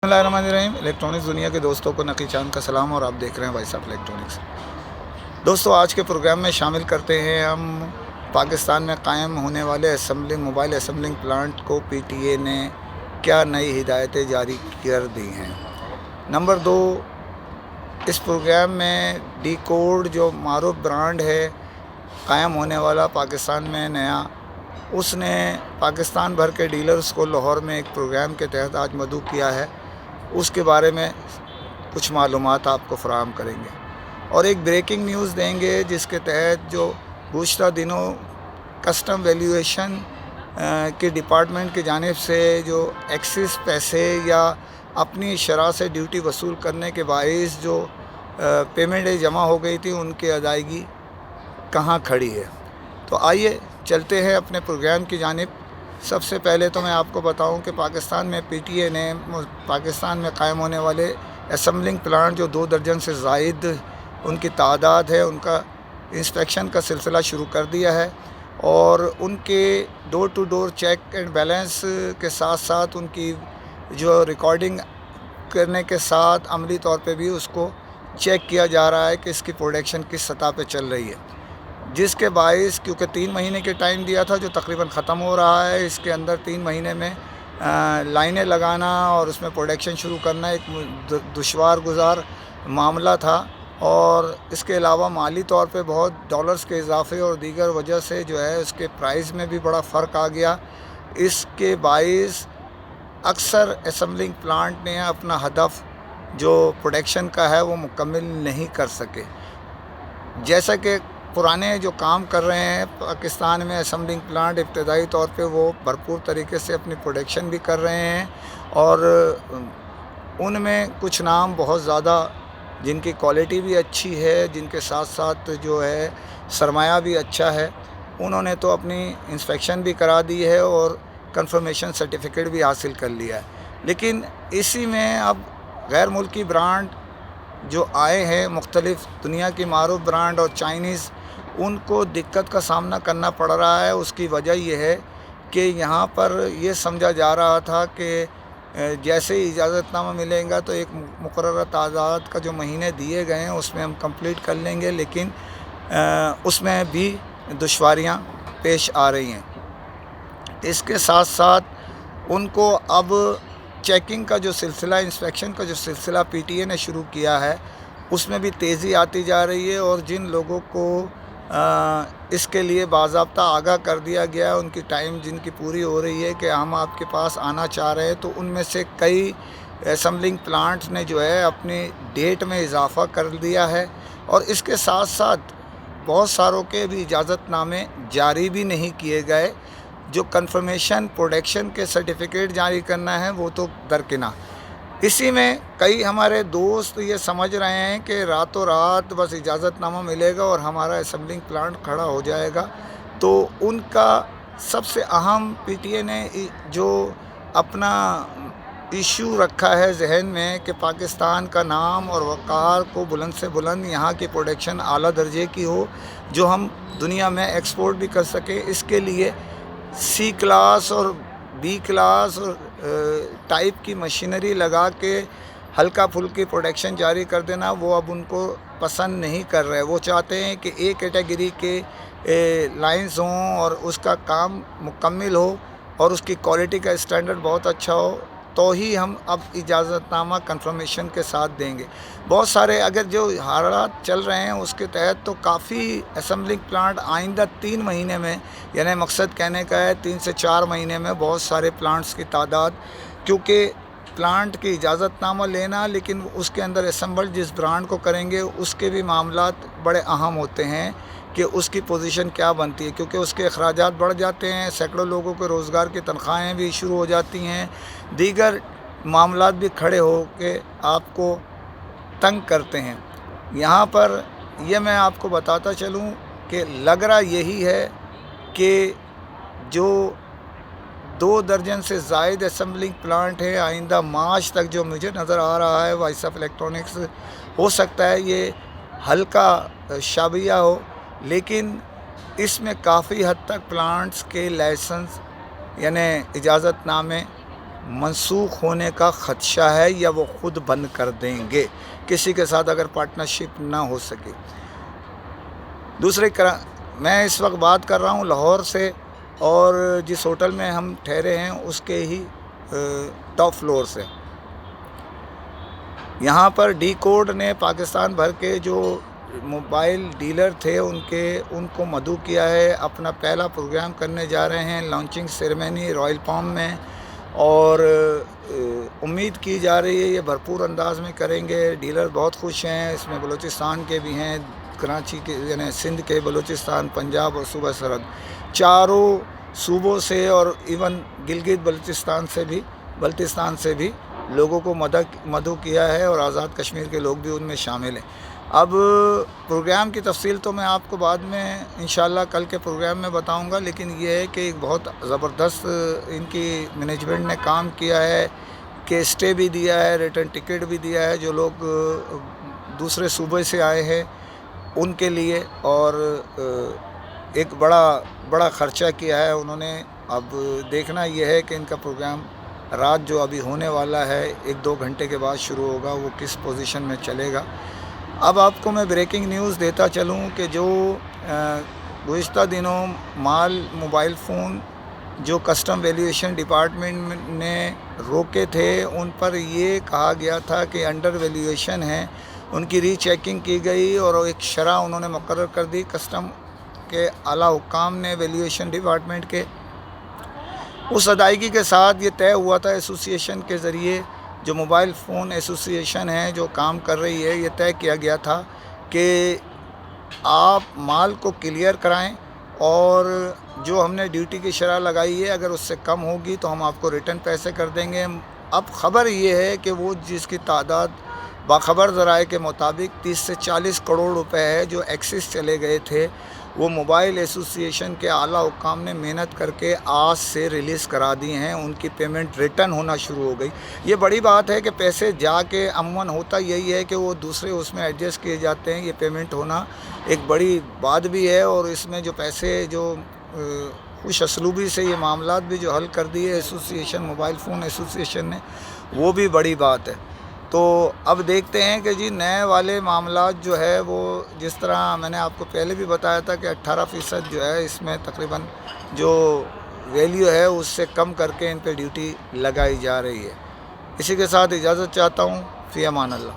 बिस्मिल्लाहिर्रहमानिर्रहीम। इलेक्ट्रॉनिक्स दुनिया के दोस्तों को नकी चांद का सलाम और आप देख रहे हैं वॉइस ऑफ इलेक्ट्रॉनिक्स। दोस्तों, आज के प्रोग्राम में शामिल करते हैं हम पाकिस्तान में कायम होने वाले मोबाइल असेंबलिंग प्लांट को पीटीए ने क्या नई हिदायतें जारी कर दी हैं। नंबर 2, इस प्रोग्राम में डी कोड जो मारूफ ब्रांड है कायम होने वाला पाकिस्तान में नया, उसने पाकिस्तान भर के डीलर्स को लाहौर में एक प्रोग्राम के तहत आज मदऊ किया है। उसके बारे में कुछ मालूमात आपको फराहम करेंगे और एक ब्रेकिंग न्यूज़ देंगे जिसके तहत जो गुज़श्ता दिनों कस्टम वैल्यूएशन के डिपार्टमेंट की जानिब से जो एक्सिस पैसे या अपनी शरह से ड्यूटी वसूल करने के बाइस जो पेमेंटें जमा हो गई थी उनकी अदायगी कहाँ खड़ी है। तो आइए चलते हैं अपने प्रोग्राम की जानिब। सबसे पहले तो मैं आपको बताऊं कि पाकिस्तान में पीटीए ने पाकिस्तान में कायम होने वाले असेंबलिंग प्लांट जो 2 दर्जन से ज़ायद उनकी तादाद है, उनका इंस्पेक्शन का सिलसिला शुरू कर दिया है और उनके door to door check and balance के साथ साथ उनकी जो रिकॉर्डिंग करने के साथ अमली तौर पे भी उसको चेक किया जा रहा है कि इसकी प्रोडक्शन किस सतह पे चल रही है, जिसके बाइस क्योंकि 3 महीने के टाइम दिया था जो तकरीबन ख़त्म हो रहा है। इसके अंदर 3 महीने में लाइनें लगाना और उसमें प्रोडक्शन शुरू करना एक दुश्वार गुजार मामला था और इसके अलावा माली तौर पे बहुत डॉलर्स के इजाफे और दीगर वजह से जो है उसके प्राइस में भी बड़ा फ़र्क आ गया। इसके बाइस अक्सर असेंबलिंग प्लांट ने अपना हदफ जो प्रोडक्शन का है वो मुकम्मल नहीं कर सके। जैसा कि पुराने जो काम कर रहे हैं पाकिस्तान में असेंबलिंग प्लांट, इब्तदाई तौर पे वो भरपूर तरीके से अपनी प्रोडक्शन भी कर रहे हैं और उनमें कुछ नाम बहुत ज़्यादा जिनकी क्वालिटी भी अच्छी है, जिनके साथ साथ जो है सरमाया भी अच्छा है, उन्होंने तो अपनी इंस्पेक्शन भी करा दी है और कंफर्मेशन सर्टिफिकेट भी हासिल कर लिया है। लेकिन इसी में अब गैर मुल्की ब्रांड जो आए हैं, मुख्तलिफ़ दुनिया की मारूफ ब्रांड और चाइनीज़, उनको दिक्कत का सामना करना पड़ रहा है। उसकी वजह यह है कि यहाँ पर ये समझा जा रहा था कि जैसे ही इजाज़तनामा मिलेगा तो एक मुकर्रर तादाद का जो महीने दिए गए हैं उसमें हम कंप्लीट कर लेंगे, लेकिन उसमें भी दुश्वारियाँ पेश आ रही हैं। इसके साथ साथ उनको अब चेकिंग का जो सिलसिला, इंस्पेक्शन का जो सिलसिला पीटीए ने शुरू किया है उसमें भी तेज़ी आती जा रही है और जिन लोगों को इसके लिए बाज़ाब्ता आगाह कर दिया गया है, उनकी टाइम जिनकी पूरी हो रही है कि हम आपके पास आना चाह रहे हैं, तो उनमें से कई असेंबलिंग प्लांट्स ने जो है अपनी डेट में इजाफ़ा कर दिया है और इसके साथ साथ बहुत सारों के भी इजाज़तनामे जारी भी नहीं किए गए। जो कंफर्मेशन प्रोडक्शन के सर्टिफिकेट जारी करना है वो तो दरकिनार। इसी में कई हमारे दोस्त ये समझ रहे हैं कि रातों रात बस इजाज़तनामा मिलेगा और हमारा असेंबलिंग प्लांट खड़ा हो जाएगा। तो उनका सबसे अहम पीटीए ने जो अपना इशू रखा है जहन में कि पाकिस्तान का नाम और वक़ार को बुलंद से बुलंद, यहाँ की प्रोडक्शन आला दर्जे की हो जो हम दुनिया में एक्सपोर्ट भी कर सकें, इसके लिए सी क्लास और बी क्लास और टाइप की मशीनरी लगा के हल्का फुल्की प्रोडक्शन जारी कर देना वो अब उनको पसंद नहीं कर रहे। वो चाहते हैं कि एक कैटेगरी के लाइंस हों और उसका काम मुकम्मल हो और उसकी क्वालिटी का स्टैंडर्ड बहुत अच्छा हो, तो ही हम अब इजाज़तनामा कंफर्मेशन के साथ देंगे। बहुत सारे अगर जो हालात चल रहे हैं उसके तहत तो काफ़ी असेंबलिंग प्लांट आइंदा 3 महीने में, यानी मकसद कहने का है 3 से 4 महीने में बहुत सारे प्लांट्स की तादाद, क्योंकि प्लांट की इजाज़तनामा लेना लेकिन उसके अंदर असेंबल जिस ब्रांड को करेंगे उसके भी मामलात बड़े अहम होते हैं कि उसकी पोजीशन क्या बनती है, क्योंकि उसके अखराजात बढ़ जाते हैं, सैकड़ों लोगों के रोज़गार की तनख्वाहें भी शुरू हो जाती हैं, दीगर मामलात भी खड़े हो के आपको तंग करते हैं। यहाँ पर यह मैं आपको बताता चलूँ कि लग रहा यही है कि जो 2 दर्जन से ज़ायद असेंबलिंग प्लांट है आइंदा मार्च तक जो मुझे नज़र आ रहा है वॉइस ऑफ इलेक्ट्रॉनिक्स, हो सकता है ये हल्का शाबिया हो, लेकिन इसमें काफ़ी हद तक प्लांट्स के लाइसेंस यानी इजाज़तनामे منسوخ ہونے کا خدشہ ہے یا وہ خود بند کر دیں گے کسی کے ساتھ اگر پارٹنرشپ نہ ہو سکے۔ میں اس وقت بات کر رہا ہوں لاہور سے، اور جس ہوٹل میں ہم ٹھہرے ہیں اس کے ہی ٹاپ فلور سے۔ یہاں پر ڈی کوڈ نے پاکستان بھر کے جو موبائل ڈیلر تھے ان کو مدعو کیا ہے، اپنا پہلا پروگرام کرنے جا رہے ہیں، لانچنگ سیریمنی رائل پام میں، اور امید کی جا رہی ہے یہ بھرپور انداز میں کریں گے۔ ڈیلر بہت خوش ہیں، اس میں بلوچستان کے بھی ہیں، کراچی کے یعنی سندھ کے، بلوچستان، پنجاب اور صوبہ سرحد، چاروں صوبوں سے، اور ایون گلگت بلتستان سے بھی لوگوں کو مدعو کیا ہے، اور آزاد کشمیر کے لوگ بھی ان میں شامل ہیں۔ اب پروگرام کی تفصیل تو میں آپ کو بعد میں انشاءاللہ کل کے پروگرام میں بتاؤں گا، لیکن یہ ہے کہ ایک بہت زبردست ان کی مینجمنٹ نے کام کیا ہے کہ اسٹے بھی دیا ہے، ریٹرن ٹکٹ بھی دیا ہے جو لوگ دوسرے صوبے سے آئے ہیں ان کے لیے، اور ایک بڑا خرچہ کیا ہے انہوں نے۔ اب دیکھنا یہ ہے کہ ان کا پروگرام رات جو ابھی ہونے والا ہے 1-2 گھنٹے کے بعد شروع ہوگا، وہ کس پوزیشن میں چلے گا۔ اب آپ کو میں بریکنگ نیوز دیتا چلوں کہ جو گزشتہ دنوں موبائل فون جو کسٹم ویلیویشن ڈپارٹمنٹ نے روکے تھے، ان پر یہ کہا گیا تھا کہ انڈر ویلیویشن ہیں، ان کی ری چیکنگ کی گئی اور ایک شرح انہوں نے مقرر کر دی۔ کسٹم کے اعلیٰ حکام نے ویلیویشن ڈپارٹمنٹ کے اس ادائیگی کے ساتھ یہ طے ہوا تھا ایسوسی ایشن کے ذریعے، جو موبائل فون ایسوسی ایشن ہے جو کام کر رہی ہے، یہ طے کیا گیا تھا کہ آپ مال کو کلیئر کرائیں، اور جو ہم نے ڈیوٹی کی شرح لگائی ہے اگر اس سے کم ہوگی تو ہم آپ کو ریٹرن پیسے کر دیں گے۔ اب خبر یہ ہے کہ وہ جس کی تعداد باخبر ذرائع کے مطابق 30 سے 40 کروڑ روپے ہے جو ایکسس چلے گئے تھے، وہ موبائل ایسوسی ایشن کے اعلیٰ حکام نے محنت کر کے آج سے ریلیز کرا دی ہیں، ان کی پیمنٹ ریٹرن ہونا شروع ہو گئی۔ یہ بڑی بات ہے کہ پیسے جا کے عموماً ہوتا یہی ہے کہ وہ دوسرے اس میں ایڈجسٹ کیے جاتے ہیں، یہ پیمنٹ ہونا ایک بڑی بات بھی ہے، اور اس میں جو پیسے جو خوش اسلوبی سے یہ معاملات بھی جو حل کر دیے ایسوسی ایشن موبائل فون ایسوسی ایشن نے، وہ بھی بڑی بات ہے۔ تو اب دیکھتے ہیں کہ جی نئے والے معاملات جو ہے وہ جس طرح میں نے آپ کو پہلے بھی بتایا تھا کہ 18% جو ہے اس میں تقریباً جو ویلیو ہے اس سے کم کر کے ان پہ ڈیوٹی لگائی جا رہی ہے۔ اسی کے ساتھ اجازت چاہتا ہوں، فی امان اللہ۔